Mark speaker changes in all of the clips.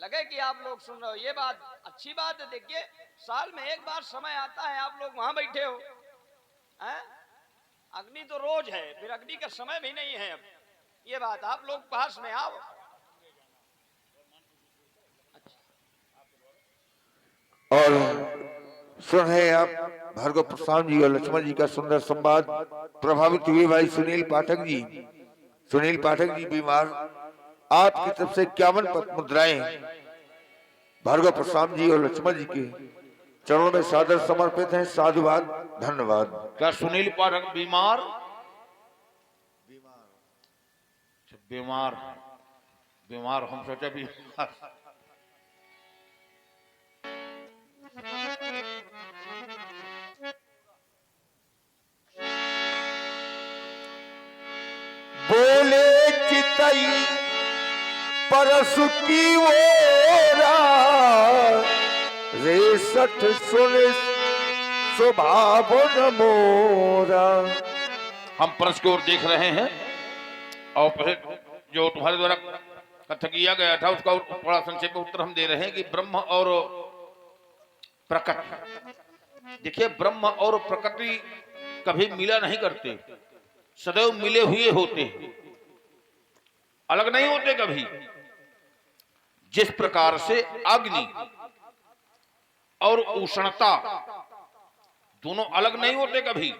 Speaker 1: लगे कि आप लोग सुन रहे हो, ये बात अच्छी बात है। देखिए, साल में एक बार समय आता है, आप लोग वहां बैठे हो हैं? अग्नि तो रोज है, फिर अग्नि का समय भी नहीं है अब। ये बात आप लोग पास में आओ।
Speaker 2: और सुन रहे आप भार्गव प्रसाद जी और लक्ष्मण जी का सुंदर संवाद। प्रभावित हुए भाई सुनील पाठक जी। सुनील पाठक जी बीमार, आपकी तरफ से 51 मुद्राएं भार्गव प्रसाद जी और लक्ष्मण जी के चरणों में सादर समर्पित हैं। साधुवाद, धन्यवाद।
Speaker 3: क्या सुनील पाठक बीमार? बीमार बीमार, हम सोचे बीमार।
Speaker 2: बोले चितई परसु की ओरा, रेसठ सुन स्वभाव न मोरा।
Speaker 3: हम परस की ओर देख रहे हैं और फिर जो तुम्हारे द्वारा कथन किया गया था उसका थोड़ा संक्षेप में उत्तर हम दे रहे हैं कि ब्रह्म और प्रकृति, देखिए ब्रह्म और प्रकृति कभी मिला नहीं करते, सदैव मिले हुए होते हैं, अलग नहीं होते कभी। जिस प्रकार से अग्नि और उष्णता दोनों अलग नहीं होते कभी,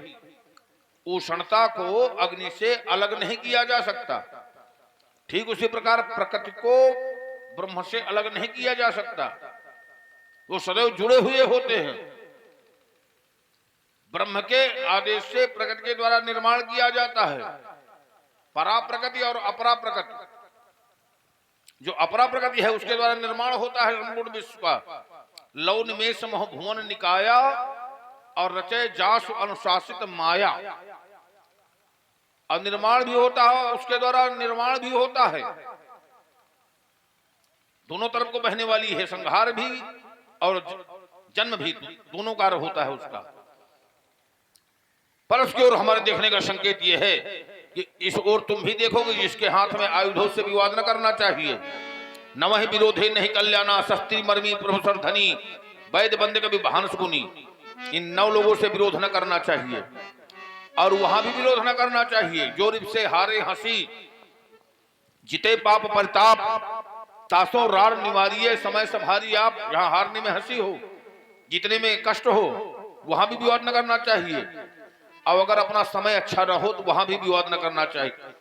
Speaker 3: उष्णता को अग्नि से अलग नहीं किया जा सकता, ठीक उसी प्रकार प्रकृति को ब्रह्म से अलग नहीं किया जा सकता, वो सदैव जुड़े हुए होते हैं। ब्रह्म के आदेश से प्रकृति के द्वारा निर्माण किया जाता है, परा प्रकृति और अपरा प्रकृति। जो अपरा प्रकृति है उसके द्वारा निर्माण होता है संपूर्ण विश्व का। लौ निमेष मोह भुवन निकाया और रचे जासु अनुशासित माया। और निर्माण भी होता है, उसके द्वारा निर्माण भी होता है, दोनों तरफ को बहने वाली है, संहार भी और जन्म भी, दोनों कार्य होता है उसका। परस की ओर हमारे देखने का संकेत यह है कि इस ओर तुम भी देखोगे जिसके हाथ में आयुधों से विवाद न करना चाहिए। नवहि विरोधे नहीं कल्याणा, शस्त्री मर्मी प्रोफेसर धनी, वैद्य बंदे कभी भान सुकुनी। इन 9 लोगों से विरोध न करना चाहिए और वहां भी विरोध न करना चाहिए। जो रिप से हारे हंसी, जिते पाप परिताप, तासों रार निवारिये समय संभारी आप। जहां हारने में हंसी हो, जीतने में कष्ट हो, वहां भी विवाद न करना चाहिए। और अगर अपना समय अच्छा न हो तो वहां भी विवाद न करना चाहिए।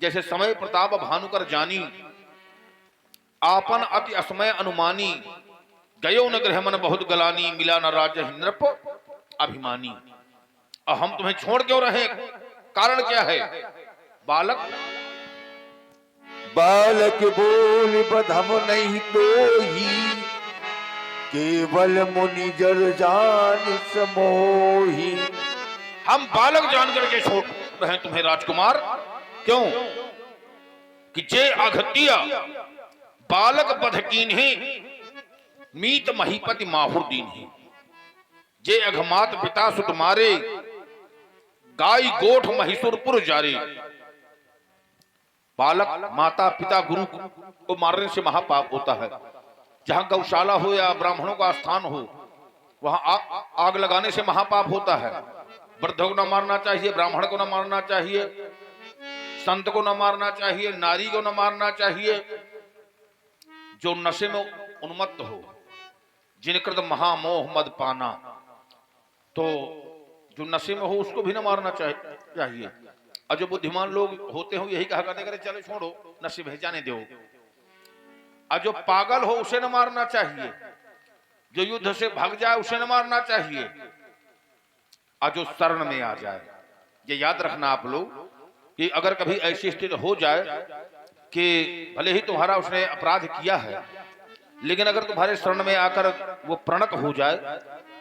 Speaker 3: जैसे समय प्रताप भानुकर जानी, आपन अति असमय अनुमानी। गयो न गृह मन बहुत गलानी, मिला न राज्य नृप अभिमानी। और हम तुम्हें छोड़ क्यों रहे, कारण क्या है? बालक
Speaker 2: बालक बोल बधम नहीं तो ही, केवल मुनि जर जान समोही।
Speaker 3: हम बालक जान करके छोड़ रहे तुम्हें राजकुमार। क्यों? कि जे अघतिया बालक बध कीन्ही, मीत महीपति माहुर दीन्ही। जे अघमात पिता सुत मारे, गाय गोठ महिषुरपुर जारे। बालक माता पिता गुरु को मारने से महापाप होता है। जहां गौशाला हो या ब्राह्मणों का स्थान हो, वहां आग लगाने से महापाप होता है। वृद्धों को न मारना चाहिए, ब्राह्मण को न मारना चाहिए, संत को न मारना चाहिए, नारी को न मारना चाहिए। जो नशे में उन्मत्त हो, जिनकृत महामोह मद पाना, तो जो नशे में हो उसको भी न मारना चाहिए। और जो बुद्धिमान लोग होते हो यही कहा करते करे चलो छोड़ो, नशे भेज जाने दो। और जो पागल हो उसे न मारना चाहिए, जो युद्ध से भाग जाए उसे न मारना चाहिए, और जो शरण में आ जाए। ये याद रखना आप लोग कि अगर कभी ऐसी स्थिति हो जाए कि भले ही तुम्हारा उसने अपराध किया है, लेकिन अगर तुम्हारे शरण में आकर वो प्रणत हो जाए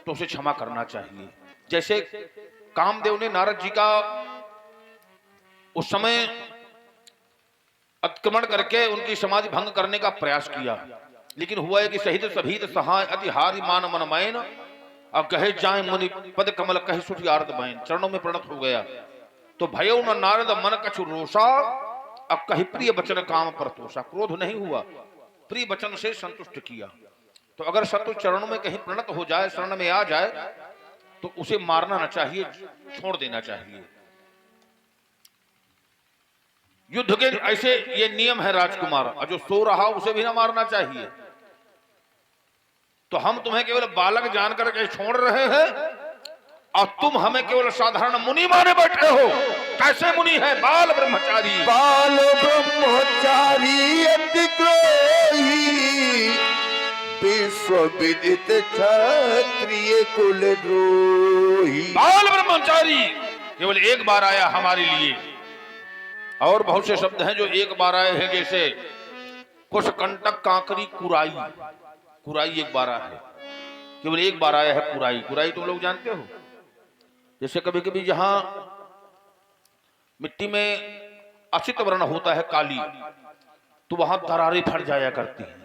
Speaker 3: तो उसे क्षमा करना चाहिए। जैसे कामदेव ने नारद जी का उस समय अतिक्रमण करके उनकी समाधि भंग करने का प्रयास किया, लेकिन हुआ है कि शहीद सभीत सहाय अति हारि मान मन मैन, अब कहे जाए मुनि पद कमल कहे सुठी आरद बैन। चरणों में प्रणत हो गया तो भयो न नारद मन कछु रोषा, अब कही प्रिय बचन काम पर तोषा। क्रोध नहीं हुआ, प्रिय वचन से संतुष्ट किया। तो अगर शत्रु चरणों में कहीं प्रणत हो जाए, शरण में आ जाए, तो उसे मारना ना चाहिए, छोड़ देना चाहिए। युद्ध के ऐसे ये नियम है राजकुमार, और जो सो रहा उसे भी ना मारना चाहिए। तो हम तुम्हें केवल बालक जानकर के छोड़ रहे हैं और तुम हमें केवल साधारण मुनि माने बैठे हो। कैसे मुनि है? बाल ब्रह्मचारी।
Speaker 2: बाल ब्रह्मचारी अति द्रोही, विश्व विदित क्षत्रिय कुल द्रोही।
Speaker 3: बाल ब्रह्मचारी केवल एक बार आया हमारे लिए, और बहुत से शब्द हैं जो एक बार आए हैं, जैसे कुशकंटक, कांकरी, कुराई। कुराई एक बार आया है, केवल एक बार आया है कुराई। कुराई तुम लोग जानते हो, जैसे कभी कभी जहां मिट्टी में असित वर्ण होता है, काली, तो वहां दरारें फट जाया करती हैं।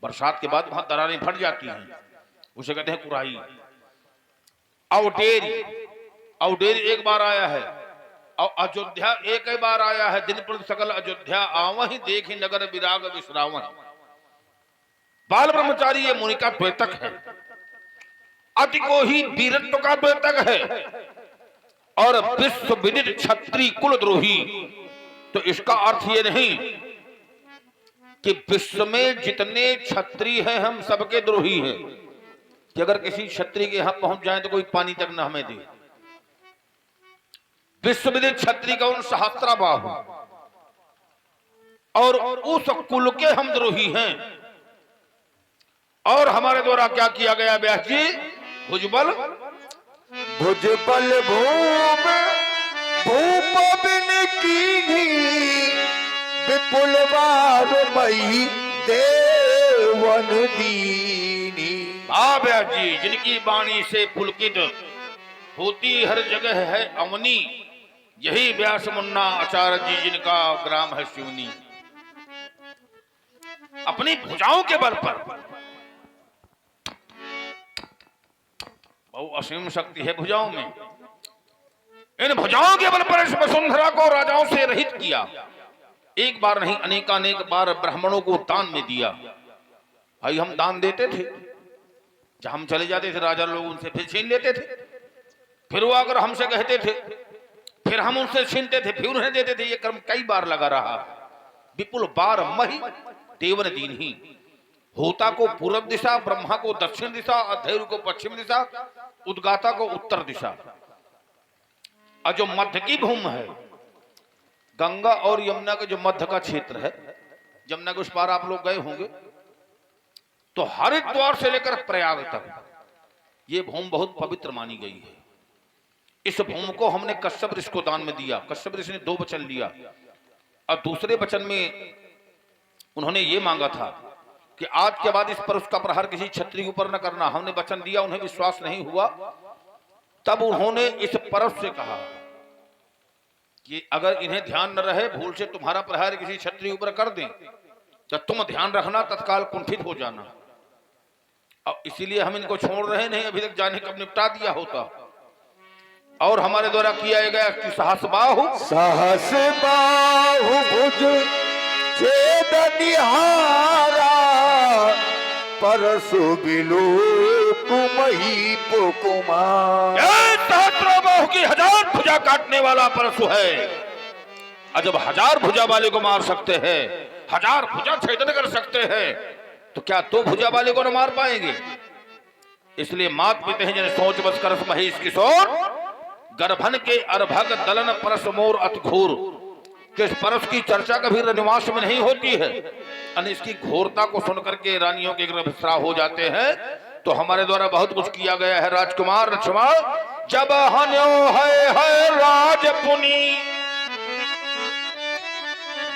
Speaker 3: बरसात के बाद वहां दरारें फट जाती हैं, उसे कहते हैं कुराई। अवडेरी, अवडेरी एक बार आया है। और अयोध्या एक ही बार आया है। दिन पर सकल अयोध्या आवहि, देखी नगर विराग विश्रावण। बाल ब्रह्मचारी ये मुनि का द्योतक है, अति को ही वीरत्व का द्योतक है, और विश्व विदित क्षत्रिय कुल द्रोही। तो इसका अर्थ ये नहीं कि विश्व में जितने क्षत्रिय हैं हम सबके द्रोही हैं, कि अगर किसी क्षत्रिय के यहां पहुंच जाए तो कोई पानी तक न हमें दे। विश्व विदित क्षत्रिय का उन सहस्त्राबाहु, और उस कुल के हम द्रोही हैं। और हमारे द्वारा क्या किया गया व्यास जी? भुजबल,
Speaker 2: भुजबल भूप भूप बिन कीन्ही, विपुल बार मई देवन दीनी।
Speaker 3: व्यास जी, जिनकी वाणी से पुलकित होती हर जगह है अवनी, यही व्यास मुन्ना आचार्य जी, जिनका ग्राम है शिवनी। अपनी भुजाओं के बल पर, बहुत असीम शक्ति है भुजाओं में, इन भुजाओं के बल पर इस वसुंधरा को राजाओं से रहित किया। एक बार नहीं, अनेकानेक बार ब्राह्मणों को दान में दिया। भाई हम दान देते थे, जब हम चले जाते थे राजा लोग उनसे फिर छीन लेते थे, फिर वो अगर हमसे कहते थे, फिर हम उनसे छीनते थे, फिर उन्हें देते थे। ये क्रम कई बार लगा रहा। विपुल बार मही देवन दीन ही, होता को पूर्व दिशा, ब्रह्मा को दक्षिण दिशा, अधैर्य को पश्चिम दिशा, उद्गाता को उत्तर दिशा। और जो मध्य की भूमि है, गंगा और यमुना का जो मध्य का क्षेत्र है, यमुना के उस पार आप लोग गए होंगे, तो हरिद्वार से लेकर प्रयाग तक ये भूमि बहुत पवित्र मानी गई है। इस भूमि को हमने कश्यप ऋषि को दान में दिया। कश्यप ऋषि ने 2 वचन लिया, और दूसरे वचन में उन्होंने ये मांगा था कि आज के बाद इस पर उसका प्रहार किसी क्षत्रिय के ऊपर न करना। हमने वचन दिया, उन्हें विश्वास नहीं हुआ। तब उन्होंने इस परस से कहा कि अगर इन्हें ध्यान न रहे, भूल से तुम्हारा प्रहार किसी क्षत्रिय ऊपर कर दें, तो तुम ध्यान रखना, तत्काल कुंठित हो जाना। अब इसीलिए हम इनको छोड़ रहे नहीं, अभी तक जाने कब निपटा दिया होता। और हमारे द्वारा किया गया कि सहस बाहु,
Speaker 2: सहस बाहु भुज छेद निहारा, परसु बिलो कुमही पुकुमार।
Speaker 3: सहस्त्रबाहु की 1000 भुजा काटने वाला परशु है। और जब 1000 भुजा वाले को मार सकते हैं, 1000 भुजा छेदन कर सकते हैं, तो क्या 2 भुजा वाले को न मार पाएंगे? इसलिए मात पिते हैं जिन सोच बस करस महेश किशोर, गर्भन के अर्भग दलन परस मोर अतघोर। कि इस परस की चर्चा कभी रनिवास में नहीं होती है, और इसकी घोरता को सुनकर के रानियों के गर्भस्राव हो जाते हैं। तो हमारे द्वारा बहुत कुछ किया गया है राजकुमार लक्ष्मण। जब हन्यो है राजपुनी,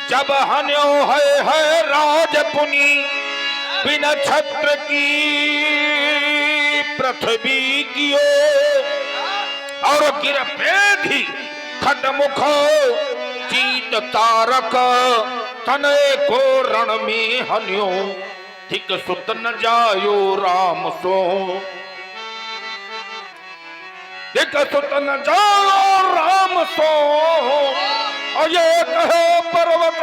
Speaker 3: जब हन्यो है राजपुनी, बिना छत्र की पृथ्वी कियो, और गिर पेधी खटमुख जीत तारक, तने को रण में हन्यो, ठीक सुत न जायो राम सो। ठीक सुत न जायो राम सो, और ये कहे पर्वत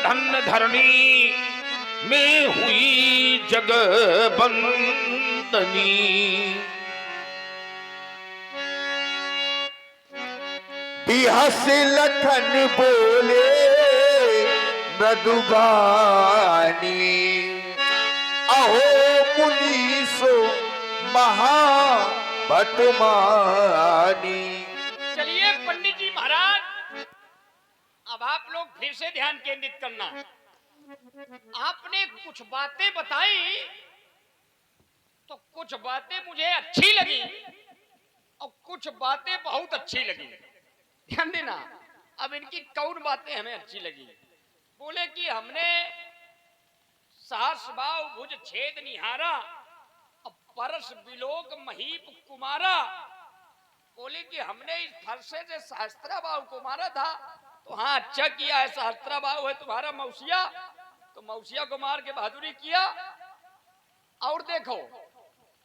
Speaker 3: धन्य धरणी में हुई जगबंदनी।
Speaker 2: बिहस लखन बोले मृदुबानी, अहो मुनीसो महाभटमानी।
Speaker 1: चलिए पंडित जी महाराज, अब आप लोग फिर से ध्यान केंद्रित करना। आपने कुछ बातें बताई तो कुछ बातें मुझे अच्छी लगी और कुछ बातें बहुत अच्छी लगी। ध्यान देना, अब इनकी कौन बातें हमें अच्छी लगी। बोले कि हमने सहस भाव भुज छेद निहारा और परस बिलोक महीप कुमारा। बोले कि हमने इस फरसे से सहस्त्रा भाव को मारा था, तो हाँ अच्छा किया है, सहस्त्रा भाव है तुम्हारा मौसिया, तो मौसिया को मार के बहादुरी किया। और देखो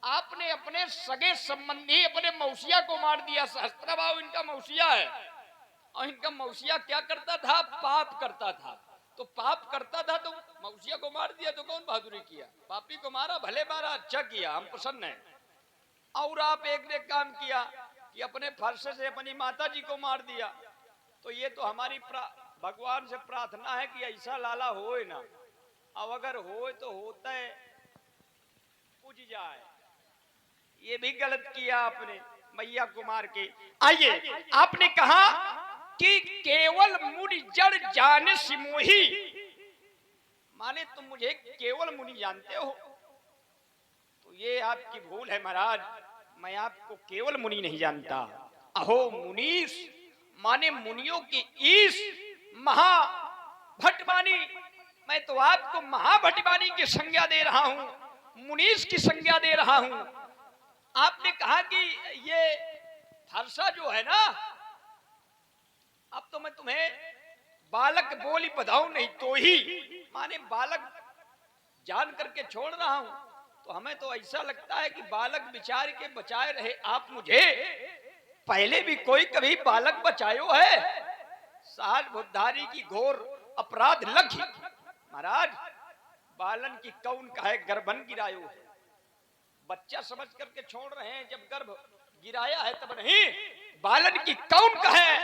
Speaker 1: आपने अपने सगे संबंधी अपने मौसिया को मार दिया। सहस्त्रा भाव इनका मौसिया है और इनका मौसिया क्या करता था? पाप करता था। तो पाप करता था तो मौसिया को मार दिया, तो कौन बहादुरी किया? पापी को मारा, भले मारा, अच्छा किया, हम प्रसन्न हैं। और आप एक ने काम किया कि अपने फरसे से अपनी माता जी को मार दिया। तो ये तो हमारी भगवान से प्रार्थना है कि ऐसा लाला होए ना, अब अगर होए तो होता है पूज जाए। ये भी गलत किया आपने मैया को मार के। आइए, आपने कहा कि केवल मुनि जड़ जाने सिमोही, माने तुम मुझे केवल मुनि जानते हो, तो ये आपकी भूल है महाराज। मैं आपको केवल मुनि नहीं जानता। अहो मुनीस, माने मुनियों की ईश, महाभटमानी। मैं तो आपको महाभटमानी की संज्ञा दे रहा हूं, मुनीस की संज्ञा दे रहा हूं। आपने कहा कि ये फरसा जो है ना, अब तो मैं तुम्हें बालक बोली बधाऊं नहीं तो ही, माने बालक जान करके छोड़ रहा हूं। तो हमें तो ऐसा लगता है कि बालक विचार के बचाए रहे आप मुझे। पहले भी कोई कभी बालक बचायो है? सहज बुद्धारी की घोर अपराध लखी। महाराज, बालन की कौन कहे गर्भन गिरायो है? बच्चा समझ करके छोड़ रहे हैं, जब गर्भ गिराया है तब नहीं। बालन की कौन कहे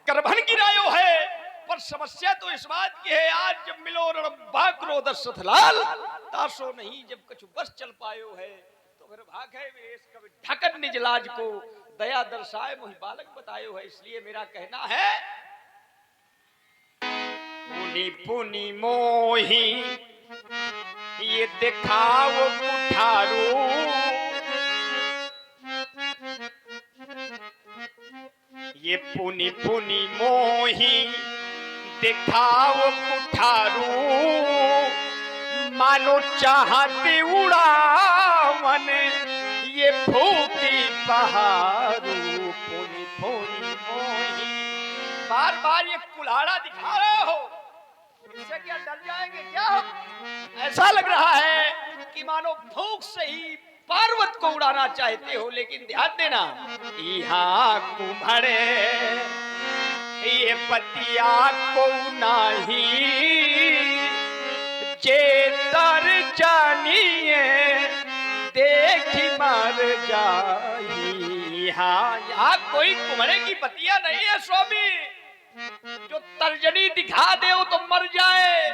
Speaker 1: गर्भन गिरायो है? पर समस्या तो इस बात की है, आज जब मिलो बाकरो दशरथ लाल, तासो नहीं जब कछु बस चल पायो है। तो फिर भाग है वेश कभी ढकन निज लाज को, दया दर्शाए मोहि बालक बतायो है। इसलिए मेरा कहना है, पुनि पुनि मोही ये दिखाओ कुठारू, ये पुनि पुनि मोही दिखाओ कुठारू, मानो चाहते उड़ावन ये फूटी पहाड़ू। पुनि पुनि मोही, बार बार ये कुल्हाड़ा दिखा रहे हो, इससे क्या डर जाएंगे क्या? ऐसा लग रहा है कि मानो भूख से ही पार्वत को उड़ाना चाहते हो। लेकिन ध्यान देना, यहाँ कुम्हड़े ये पतिया को नहीं चेतर जानिए देखी मर जाई। यहाँ कोई कुम्हड़े की पतिया नहीं है स्वामी जो तर्जनी दिखा दे तो मर जाए।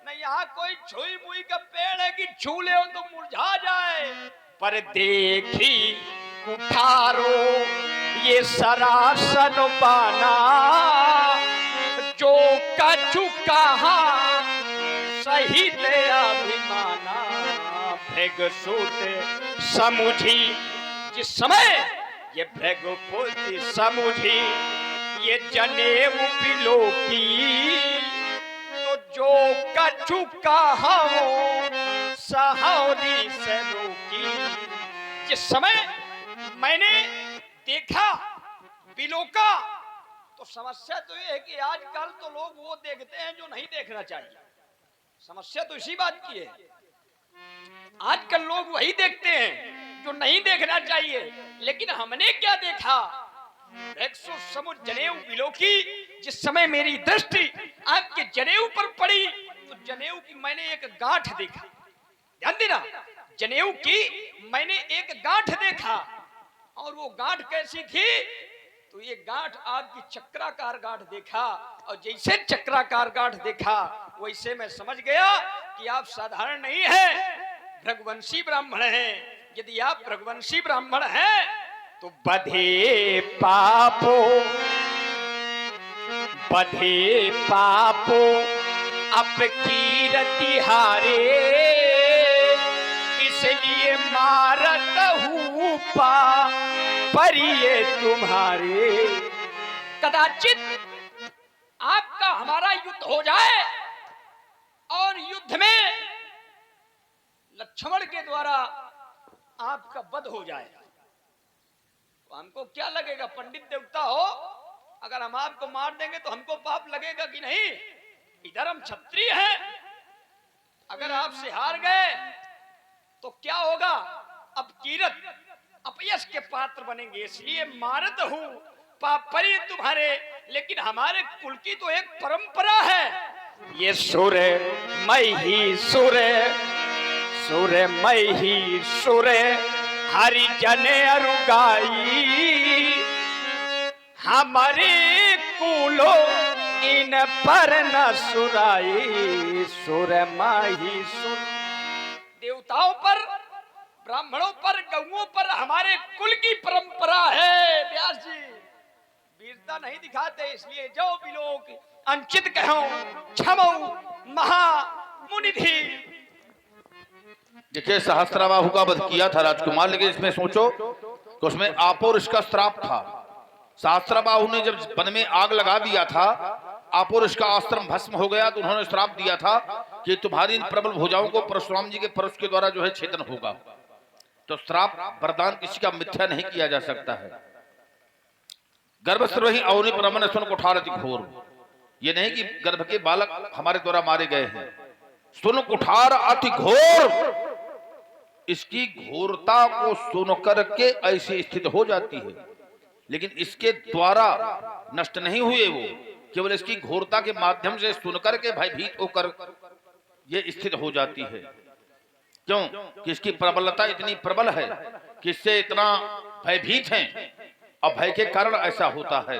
Speaker 1: नहीं, यहाँ कोई छुई मुई का पेड़ है कि छू ले तो मुरझा जाए। पर देखी कुठारो ये सरासन बाना, जो कछु कहा सही ले अभिमाना। भृगुसुत समुझी जिस समय ये भृगुपुत्र समुझी ये जनेऊ बिलोकी, तो जो कछु कहा सहारी से रोकी। जिस समय मैंने देखा बिलोका, तो समस्या तो ये है कि आजकल तो लोग वो देखते हैं जो नहीं देखना चाहिए। समस्या तो इसी बात की है, आजकल लोग वही देखते हैं जो नहीं देखना चाहिए। लेकिन हमने क्या देखा? 100 समुद्र जनेऊ बिलोकी, जिस समय मेरी दृष्टि आपके जनेऊ पर पड़ी तो जनेऊ की मैंने एक गांठ देखा। ध्यान देना, जनेऊ की मैंने एक गांठ देखा। और वो गांठ कैसी थी? तो ये गांठ आपकी चक्राकार गांठ देखा। और जैसे चक्राकार गांठ देखा वैसे मैं समझ गया कि आप साधारण नहीं हैं, रघुवंशी ब्राह्मण हैं। यदि आप रघुवंशी ब्राह्मण हैं तो बधे पापो अप कीरति हारे, इसलिए मारत हूँ परिये तुम्हारे। कदाचित आपका हमारा युद्ध हो जाए और युद्ध में लक्ष्मण के द्वारा आपका वध हो जाए तो हमको क्या लगेगा? पंडित देवता हो, अगर हम आपको मार देंगे तो हमको पाप लगेगा कि नहीं? इधर हम क्षत्रिय हैं, अगर आपसे हार गए तो क्या होगा? अब कीरत अपयश के पात्र बनेंगे। इसलिए मारत हूं पाप परी तुम्हारे, लेकिन हमारे कुल की तो एक परंपरा है, ये सुर मैं ही सुर हरि जने अरुगाई, हमारे कुलो इन पर न सुराई। सुर माही सुर, देवताओं पर, ब्राह्मणों पर, गौओं पर हमारे कुल की परंपरा है। व्यास जी वीरता नहीं दिखाते, इसलिए जो भी लोग अंचित कहो क्षमो महा मुनिधि।
Speaker 3: देखिए सहस्त्राबाहु का वध किया था राजकुमार, लेकिन इसमें सोचो कि उसमें आपो ऋषि का श्राप था। सहस्त्राबाहु ने जब वन में आग लगा दिया था, आपो ऋषि का आश्रम भस्म हो गया, तो उन्होंने श्राप दिया था कि तुम्हारी इन प्रबल भुजाओं को परशुराम जी के परश के द्वारा जो है छेदन होगा। तो श्राप वरदान किसी का मिथ्या नहीं किया जा सकता है। गर्भस्रवहि अवनि परमन सुन कुठार अति घोर, ये नहीं कि गर्भ के बालक हमारे द्वारा मारे गए हैं। सुन कुठार अति घोर, इसकी घोरता को सुन करके ऐसी स्थिति हो जाती है, लेकिन इसके द्वारा नष्ट नहीं हुए वो, केवल इसकी घोरता के माध्यम से सुनकर के भयभीत होकर ये स्थित हो जाती है। क्यों कि इसकी प्रबलता इतनी प्रबल है कि इससे इतना भयभीत हैं, और भय के कारण ऐसा होता है।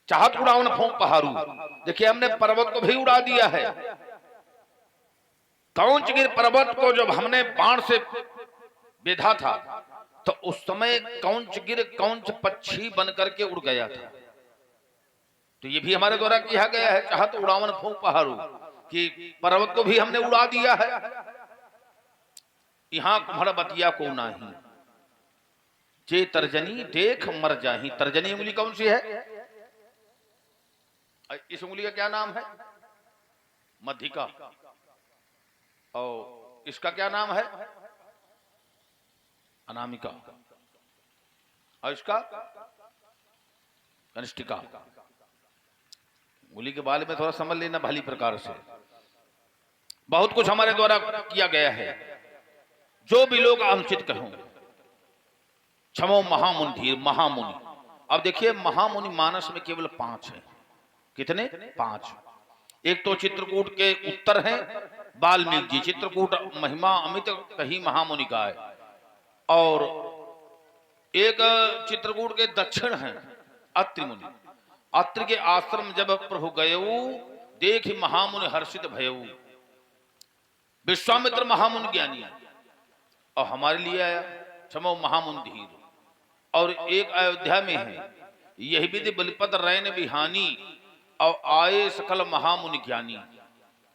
Speaker 3: चाहत उड़ावन फूंक पहाड़ू, देखिए हमने पर्वत को भी उड़ा दिया है। कौंचगिर पर्वत को जब हमने बाण से बेधा था तो उस समय कौंचगिर कौंच पक्षी बनकर के उड़ गया था। तो ये भी हमारे द्वारा किया गया है, चाहत उड़ावन फूंक पहाड़ू, कि पर्वत को भी हमने उड़ा दिया है। यहां कुम्हड़ बतिया को नाही, जे तर्जनी देख मर जाही। तर्जनी उंगली कौन सी है? इस उंगली का क्या नाम है? मध्यिका। और इसका क्या नाम है? अनामिका। और इसका कनिष्ठिका। उंगली के बारे में थोड़ा समझ लेना भली प्रकार से। बहुत कुछ हमारे द्वारा किया गया है। जो भी लोग अनुचित कहों, क्षमो महामुनि धीर, महामुनि। अब देखिए महामुनि मानस में केवल 5 हैं। कितने? 5। एक तो चित्रकूट के उत्तर हैं वाल्मीकि जी, चित्रकूट महिमा अमित कही महामुनि का है। और एक चित्रकूट के दक्षिण हैं अत्रि मुनि। अत्रि के आश्रम जब प्रभु गयऊ, देख महामुनि हर्षित भयऊ। विश्वामित्र महामुनि ज्ञानी है, और हमारे लिए आया क्षमो महामुनि धीर। और एक अयोध्या में है, यही विधि बलिपद रैन बिहानी, और आए सकल महामुनि ज्ञानी।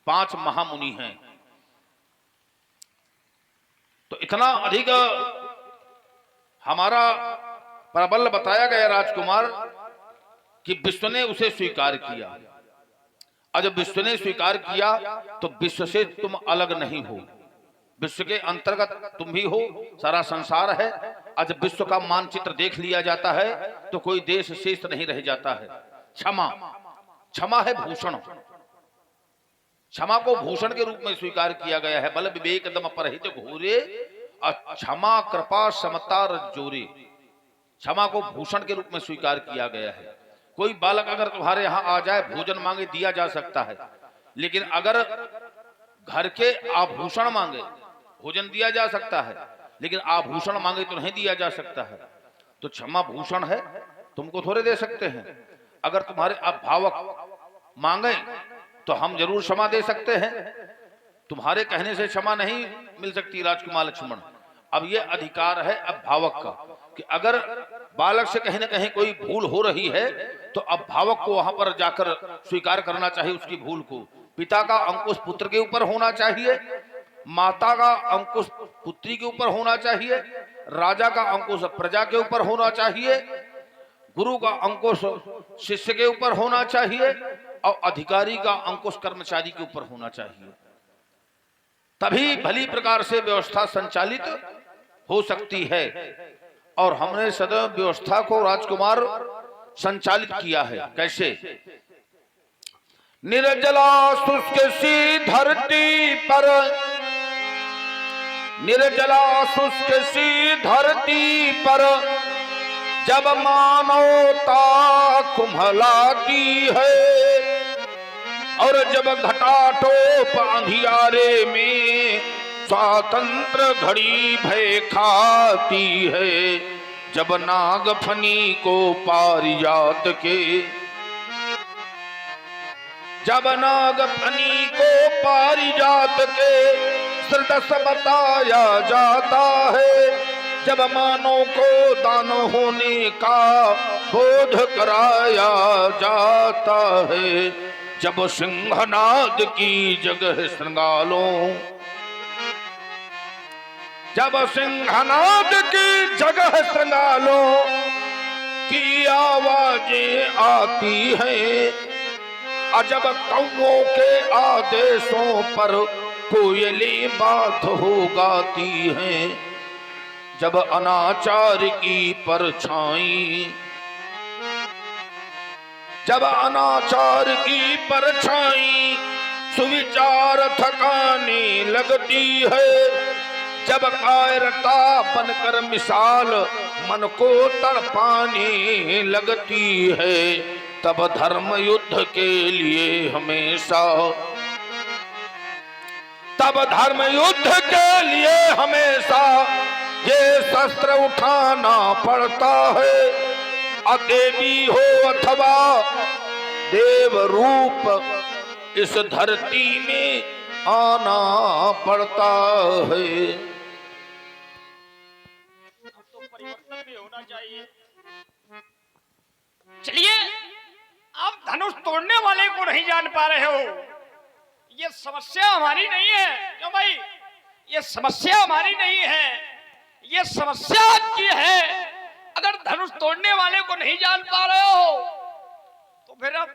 Speaker 3: 5 महामुनि हैं। तो इतना अधिक हमारा प्रबल बताया गया राजकुमार कि विश्व ने उसे स्वीकार किया। और जब विश्व ने स्वीकार किया तो विश्व से तुम अलग नहीं हो, विश्व के अंतर्गत तुम भी हो, सारा संसार है। और जब विश्व का मानचित्र देख लिया जाता है तो कोई देश शेष नहीं रह जाता है। क्षमा, क्षमा है भूषण। क्षमा को भूषण के रूप में स्वीकार किया गया है। बल विवेक दम परहित घोरे, क्षमा कृपा समता रज्जोरे। क्षमा को भूषण के रूप में स्वीकार किया गया है। कोई बालक अगर तुम्हारे यहाँ आ जाए, भोजन मांगे, दिया जा सकता है, लेकिन अगर घर के आभूषण मांगे, भोजन दिया जा सकता है, लेकिन आभूषण मांगे तो नहीं दिया जा सकता है। तो क्षमा भूषण है, तुमको थोड़े दे सकते हैं। अगर तुम्हारे अभिभावक मांगे तो हम जरूर क्षमा दे सकते हैं, तुम्हारे कहने से क्षमा नहीं मिल सकती राजकुमार लक्ष्मण। अब ये अधिकार है अभिभावक का कि अगर बालक से कहीं ना कहीं कोई भूल हो रही है तो अभिभावक को वहां पर जाकर स्वीकार करना चाहिए उसकी भूल को। पिता का अंकुश पुत्र के ऊपर होना चाहिए, माता का अंकुश पुत्री के ऊपर होना चाहिए, राजा का अंकुश प्रजा के ऊपर होना चाहिए, गुरु का अंकुश शिष्य के ऊपर होना चाहिए और अधिकारी का अंकुश कर्मचारी के ऊपर होना चाहिए। तभी भली प्रकार से व्यवस्था संचालित हो सकती है। और हमने सदैव व्यवस्था को राजकुमार संचालित किया है। कैसे? निर्जला शुष्क सी धरती पर, निर्जला शुष्क सी धरती पर जब मानवता कुम्हलाती है और जब घटाटोप अंधियारे में स्वातंत्र घड़ी भय खाती है, जब नागफनी को पारिजात के, जब नागफनी को पारिजात के सदस्य बताया जाता है, जब मानव को दान होने का बोध कराया जाता है, जब सिंहनाद की जगह श्रृंगालों, जब सिंहनाद की जगह श्रृंगालों की आवाजें आती हैं, अजब कौओं के आदेशों पर कोयली बात हो गाती हैं, जब अनाचार की परछाई, जब अनाचार की परछाई सुविचार थकाने लगती है, जब कायरता बनकर मिसाल मन को तड़पाने लगती है, तब धर्म युद्ध के लिए हमेशा, तब धर्म युद्ध के लिए हमेशा ये शस्त्र उठाना पड़ता है। अदेवी हो अथवा देव रूप इस धरती में आना पड़ता है।
Speaker 1: अब तो परिवर्तन भी होना चाहिए। चलिए, आप धनुष तोड़ने वाले को नहीं जान पा रहे हो, ये समस्या हमारी नहीं है। क्यों भाई? ये समस्या हमारी नहीं है, ये समस्या आपकी है। अगर धनुष तोड़ने वाले को नहीं जान पा रहे हो तो फिर अब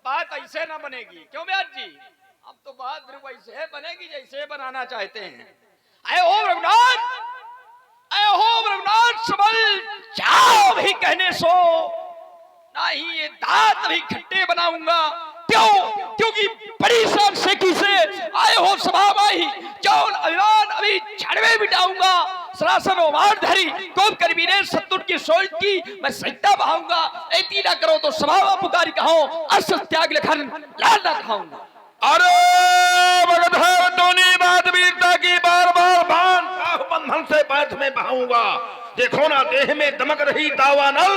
Speaker 1: बात ऐसे ना बनेगी। क्यों व्यास जी? अब तो बात वैसे बनेगी जैसे बनाना चाहते हैं। आए हो रघुनाथ, आए हो रघुनाथ, सबल जाओ भी कहने सो, ना ही ये दांत भी खट्टे बनाऊंगा। क्यों? क्योंकि बड़ी शान से किसे आए हो सभा माही, जौन अभिमान अभी छड़वे बिटाऊंगा। सरासन ओमार धरी कोप करबीरे सत्तुर की सोच की मैं सत्ता बहाऊंगा। ऐती ना करो तो सभा पुकारी कहो, असत त्याग लखन लाल ना खाऊंगा।
Speaker 3: अरे भगत है दोनी बात वीरता की, बार बार बांध बंधन से बैठ में बहाऊंगा। देखो ना देह में दमक रही दावानल,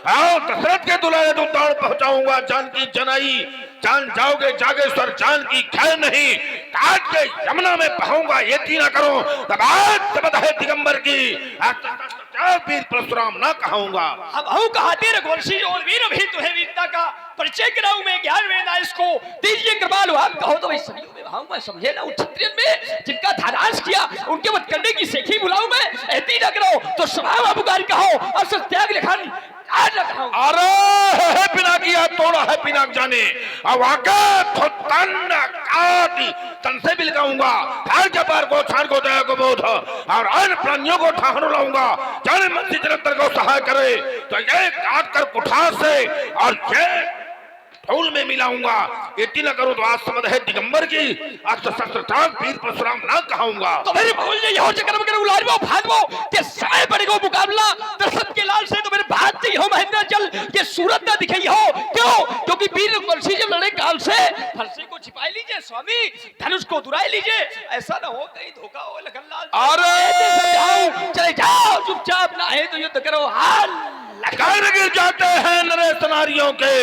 Speaker 3: आओ दशरथ के दुलारे तो दौड़ पहुंचाऊंगा। जान की जनाई जान जाओगे जागेश्वर, जान की खैर नहीं काट के यमुना में बहाऊंगा। ये तीना करो तब आज है दिगंबर की वीर परशुराम ना कहूंगा।
Speaker 1: अब हूँ कहाते रघुवंशी और वीर भी तुम्हें वीरता का परिचय कराऊं मैं। ज्ञान वेद इसको दीजिए कृपालु, आप कहो तो भाई सदियों में बहाऊंगा। समझे ना, उन क्षत्रियन में जिनका धारांश किया उनके मत करने की सेखी बुलाऊं मैं। ऐती ना करो तो सभा पुकारी कहो, असत त्याग लिखन
Speaker 3: अरे पिना किया तोड़ा है पिनाक जाने। अब आके तन से भी लगाऊंगा, हर जबार को छाड़ को दया को बोध और अन्य प्राणियों को ठाहर लाऊंगा। जाने मंत्री जलंधर को सहाय करे तो ये काट कर कुठार से और ये फूल में मिलाऊंगा। इतनी न करो तो आज समझ है दिगंबर की वीर परशुराम ना कहूंगा।
Speaker 1: तो मेरे भूल जाइए हो चक्रम कर उलारवो भागवो के समय पड़ेगो मुकाबला दशरथ के लाल से। तो मेरे भाग ही हो महेंद्र चल, ये सूरत ना दिखाई हो वीर रघुवंशी जब लड़े काल से, फरसे को छिपा लीजिए स्वामी, धनुष को दुराई लीजिए, ऐसा न हो कहीं धोखा हो लखनलाल।
Speaker 3: अरे
Speaker 1: चले जाओ चुपचाप, ना है तो युद्ध करो। हाल
Speaker 3: कर गिर जाते हैं नरेश नारियों के,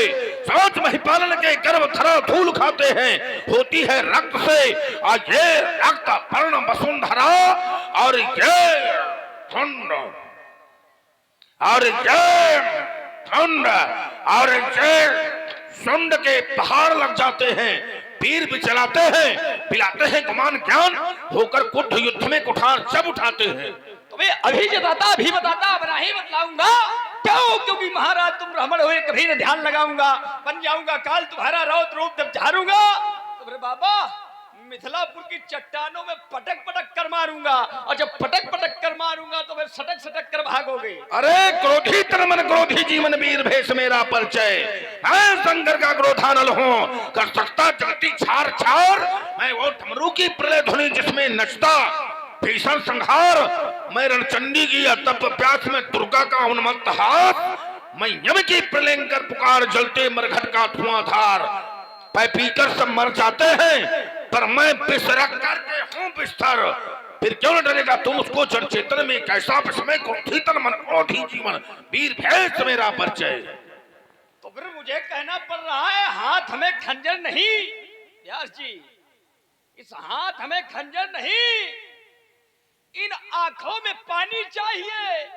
Speaker 3: सोच महिपालन के गर्भ थरा धूल खाते हैं, होती है रक्त से और ये रक्त वर्ण वसुंधरा, और ये ठंड, और ये ठंड, और ये सुंड के पहाड़ लग जाते हैं, पीर भी चलाते हैं, पिलाते हैं गुमान ज्ञान, होकर कुछ युद्ध में कुठार जब उठाते हैं।
Speaker 1: तुम्हें अभी जताता अभी बताता, अब नहीं बतलाऊंगा। क्यों? क्योंकि महाराज तुम ब्राह्मण हुए, कभी न ध्यान लगाऊंगा, बन जाऊंगा काल तुम्हारा रौद्र रूप जब झारूंगा तो बाबा मिथिलापुर की चट्टानों में पटक पटक कर मारूंगा, और जब पटक पटक कर मारूंगा तो फिर सटक सटक कर भागोगे।
Speaker 3: अरे क्रोधी तन मन क्रोधी जीवन वीर भेष मेरा परिचय, मैं शंकर का क्रोधानल हूँ, कर सकता जगती छार छार, मैं वो डमरू की प्रलय ध्वनि जिसमें नचता भीषण संहार, मैं रणचंडी की तप प्यास में दुर्गा का उन्मत्त हाथ, मैं यम की प्रलयंकर पुकार जलते मरघट का धुआंधार, पै पीकर सब मर जाते हैं पर मैं बिसरक करके हूँ बिस्तर, फिर क्यों न डरेगा तुम उसको जड़ चेतन में, कैसा विस्मय क्रोधी तन मन क्रोधी जीवन वीर भेष मेरा परिचय।
Speaker 1: तो फिर मुझे कहना पड़ रहा है हाथ में खंजर नहीं व्यास जी, इस हाथ में खंजर नहीं, इन आंखों में पानी चाहिए,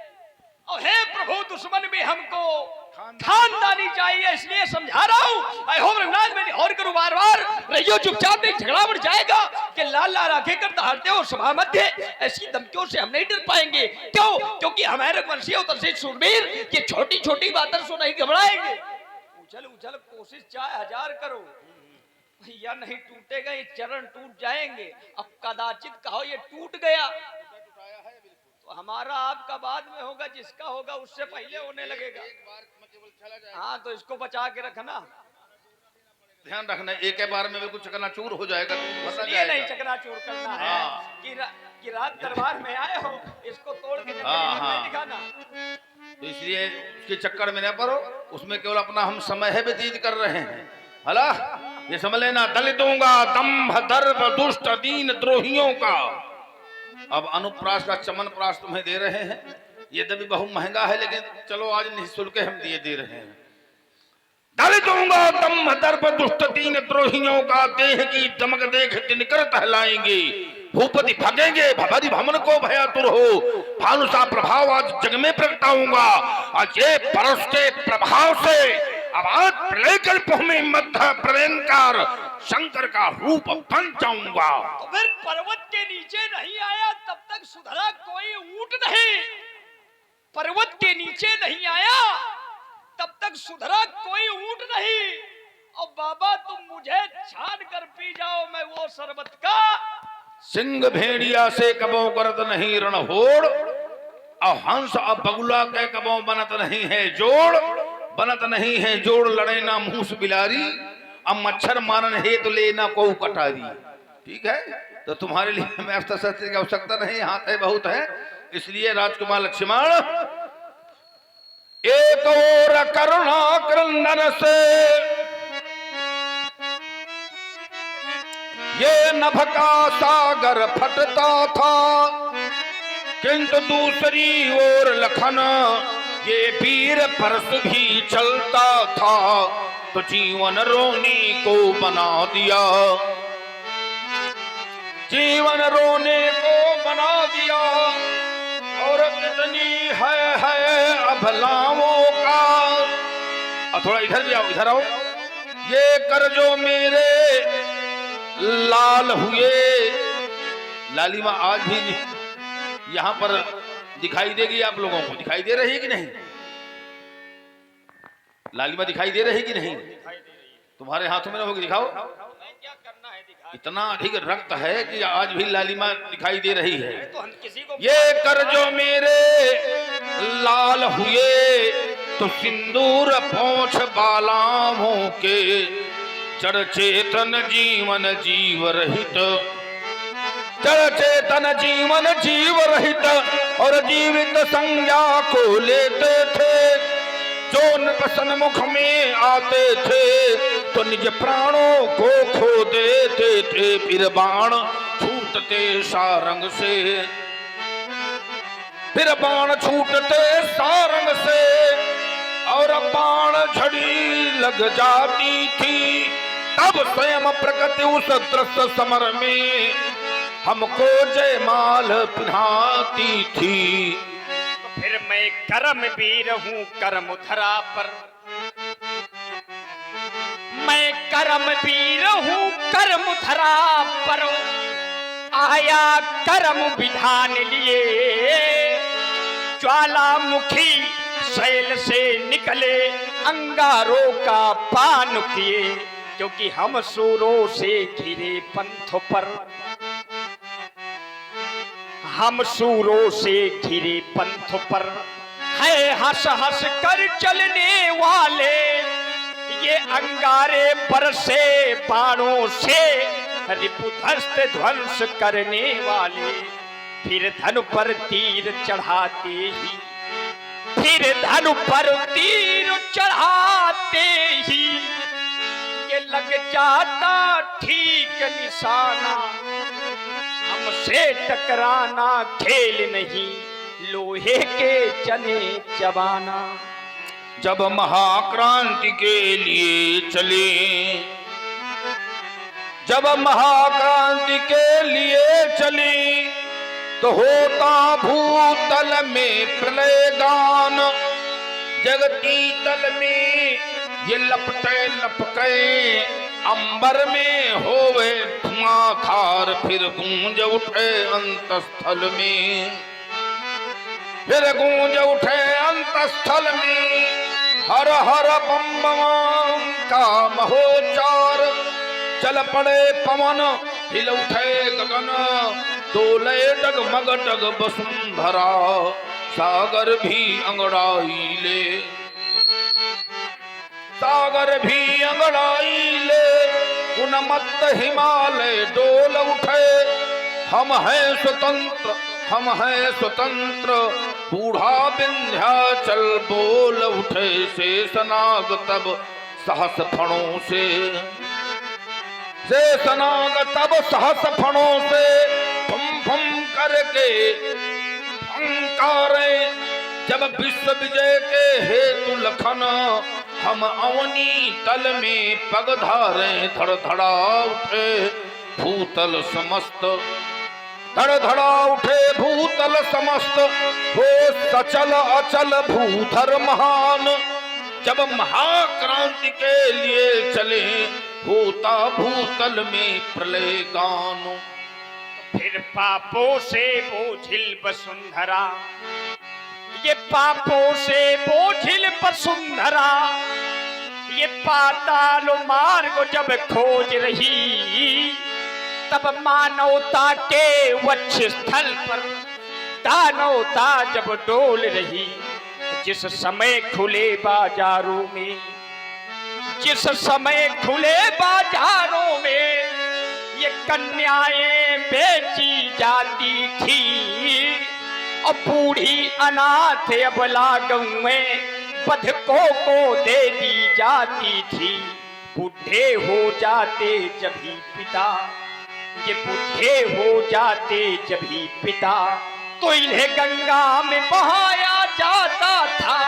Speaker 1: और हे प्रभु दुश्मन भी हमको खानदानी चाहिए, इसलिए समझा रहा हूँ। आई होम रंगनाथ में और करूँ बार बार, रहियो चुपचाप, नहीं झगड़ा बढ़ जाएगा कि लाल लाल आंखें कर दहाड़ते हो सभा मध्य, ऐसी धमकियों से हम नहीं डर पाएंगे। क्यों? क्योंकि हमारे रघुवंशी उतर शूरवीर ये छोटी छोटी बातों से नहीं घबराएंगे। उछल उछल कोशिश चाहे हजार करो, भैया नहीं टूटेगा, ये चरण टूट जाएंगे। अब कदाचित कहो ये टूट गया तो हमारा आपका बाद में होगा, जिसका होगा उससे पहले होने लगेगा। हाँ तो इसको बचा के रखना,
Speaker 3: ध्यान रखना, एक के बार में बिल्कुल चकनाचूर हो जाएगा,
Speaker 1: इसलिए नहीं चकनाचूर करना है कि रात दरबार में आए हो, इसको तोड़ के नहीं दिखाना।
Speaker 3: तो इसलिए उसके चक्कर में न पड़ो, उसमें केवल अपना हम समय है व्यतीत कर रहे हैं। हला ये समझ लेना, दलितों का दंभ दर्प दुष्ट दीन द्रोहियों का। अब अनुप्रास का चमन प्रास तुम्हें दे रहे हैं, ये तभी बहुत महंगा है, लेकिन चलो आज निःशुल्क हम दे रहे हैं। दलितों का दंभ दर्प दुष्ट दीन द्रोहियों का, देह की दमक देख दिनकर टहलाएंगे, भूपति भगेंगे भवरी भमन को भयातुर हो, भानुसा प्रभाव आज जग में प्रगटाऊंगा, आज ये परस के प्रभाव से अब आज प्रलय कल्प में मध्य प्रलयंकार शंकर का रूप बन जाऊंगा।
Speaker 1: तो फिर पर्वत के नीचे नहीं आया तब तक सुधरा कोई ऊंट नहीं, पर्वत के नीचे नहीं आया तब तक सुधरा कोई ऊंट नहीं। और बाबा तुम मुझे छान कर पी जाओ, मैं वो शरबत का
Speaker 3: सिंह भेड़िया से कबों करत नहीं रण होड़, और हंस और बगुला के कबों बनत नहीं है जोड़, बनत नहीं है जोड़ लड़े ना मूस बिलारी, अब मच्छर मारन है तो लेना को कटारी। ठीक है, तो तुम्हारे लिए मैं अस्त्र शस्त्र की आवश्यकता नहीं, हाथ है बहुत है, इसलिए राजकुमार लक्ष्मण एक और करुणा क्रंदन से ये नभ का सागर फटता था, किंतु दूसरी ओर लखन ये वीर परस भी चलता था, तो जीवन रोने को बना दिया, जीवन रोने को बना दिया। और इतनी है अभलाओं का, और थोड़ा इधर भी आओ, इधर आओ, ये कर जो मेरे लाल हुए, लालिमा आज भी यहाँ पर दिखाई देगी, आप लोगों को दिखाई दे रही है कि नहीं? लालिमा दिखाई दे रही है कि नहीं? तुम्हारे हाथों में होगी, दिखाओ।
Speaker 1: क्या करना है दिखा,
Speaker 3: इतना अधिक रक्त है कि आज भी लालिमा दिखाई दे रही है।
Speaker 1: तो हम किसी को
Speaker 3: ये कर जो मेरे लाल हुए, तो सिंदूर पोंछ बालाओं के, जड़ चेतन जीवन जीव रहित, जड़ चेतन जीवन जीव रहित, और जीवित संज्ञा को लेते थे, जो नृप सन्मुख में आते थे तो निज प्राणों को खो देते थे। फिर बाण छूटते सारंग से, फिर बाण छूटते सारंग से, और बाण झड़ी लग जाती थी। तब स्वयं प्रकृति उस दृश्य समर में हमको जयमाल पिन्हाती थी।
Speaker 1: तो फिर मैं करम वीर हूँ कर्म धरा पर, मैं करम वीर हूँ कर्म धरा पर, आया कर्म विधान लिए। ज्वालामुखी शैल से निकले अंगारों का पान किए, क्योंकि हम सूरों से घिरे पंथ पर, हम सूरों से घिरे पंथ पर है हंस हंस कर चलने वाले। ये अंगारे बरसे बाणों से रिपुध्वस्त ध्वंस करने वाले। फिर धनु पर तीर चढ़ाते ही, फिर धनु पर तीर चढ़ाते ही, ये लग जाता ठीक निशाना। हमसे टकराना खेल नहीं, लोहे के चने चबाना।
Speaker 3: जब महाक्रांति के लिए चले, जब महाक्रांति के लिए चली, तो होता भूतल में प्रलय गान। जगती तल में ये लपटे लपके, अंबर में होवे धुआं खार। फिर गूंज उठे अंतस्थल में, फिर गूंज उठे अंतस्थल में, हर हर बम बम का महोच्चार। चल पड़े पवन हिल उठे गगन, डोले डगमग डग वसुंधरा। सागर भी अंगड़ाई ले, सागर भी अंगड़ाई ले, उन्मत्त हिमालय डोल उठे। हम हैं स्वतंत्र, हम हैं स्वतंत्र, बूढ़ा विंध्याचल बोल उठे। शेषनाग तब सहस फणों से, शेषनाग तब सहस फणों से फम फम करके फंकारे। जब विश्व विजय के हेतु लखन, हम अवनी तल में पग धारे। धड़धड़ा उठे भूतल समस्त, धड़धड़ा उठे भूतल समस्त, हो सचल अचल भूधर महान। जब महाक्रांति के लिए चले, होता भूतल में प्रलय गान।
Speaker 1: फिर पापों से बोझिल वसुंधरा, ये पापों से बोझिल वसुंधरा, ये पाताल मार्ग जब खोज रही। तब मानवता के वक्ष स्थल पर दानवता जब डोल रही। जिस समय खुले बाजारों में, जिस समय खुले बाजारों में, ये कन्याएं बेची जाती थी। और बूढ़ी अनाथ अबला गौएं बधकों को दे दी जाती थी। बूढ़े हो जाते जब ही पिता, ये बूढ़े हो जाते जब ही पिता, तो इन्हें गंगा में बहाया जाता था।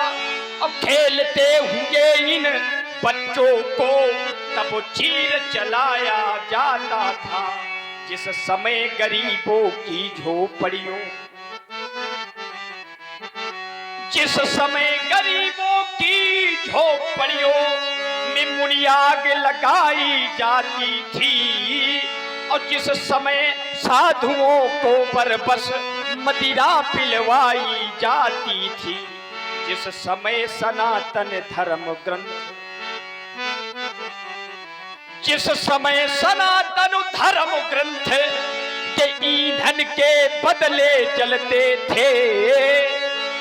Speaker 1: अब खेलते हुए इन बच्चों को तब चीर चलाया जाता था। जिस समय गरीबों की झोपड़ियों, जिस समय गरीबों की झोपड़ियों में मुनियाग लगाई जाती थी। और जिस समय साधुओं को बरबस मदिरा पिलवाई जाती थी। जिस समय सनातन धर्म ग्रंथ, जिस समय सनातन धर्म ग्रंथ के ईंधन के बदले जलते थे।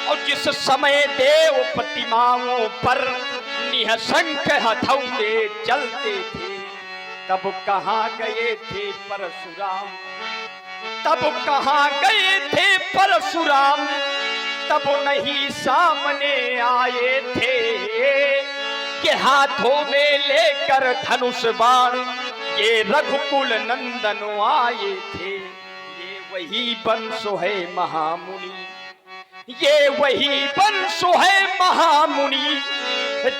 Speaker 1: और जिस समय देव प्रतिमाओं पर निःशंक हथौड़े चलते थे। तब कहाँ गए थे परशुराम, तब कहाँ गए थे परशुराम। तब नहीं सामने आए थे कि हाथों में लेकर धनुष बाण ये रघुकुल नंदन आए थे। ये वही बंसो है महामुनि, ये वही बंसो है महामुनि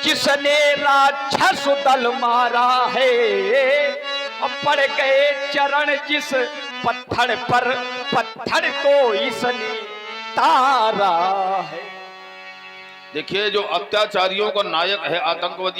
Speaker 1: जिसने राक्षस दल मारा है। और पड़ गए चरण जिस पत्थर पर, पत्थर को इसने तारा है।
Speaker 3: देखिए जो अत्याचारियों का नायक है, आतंकवादियों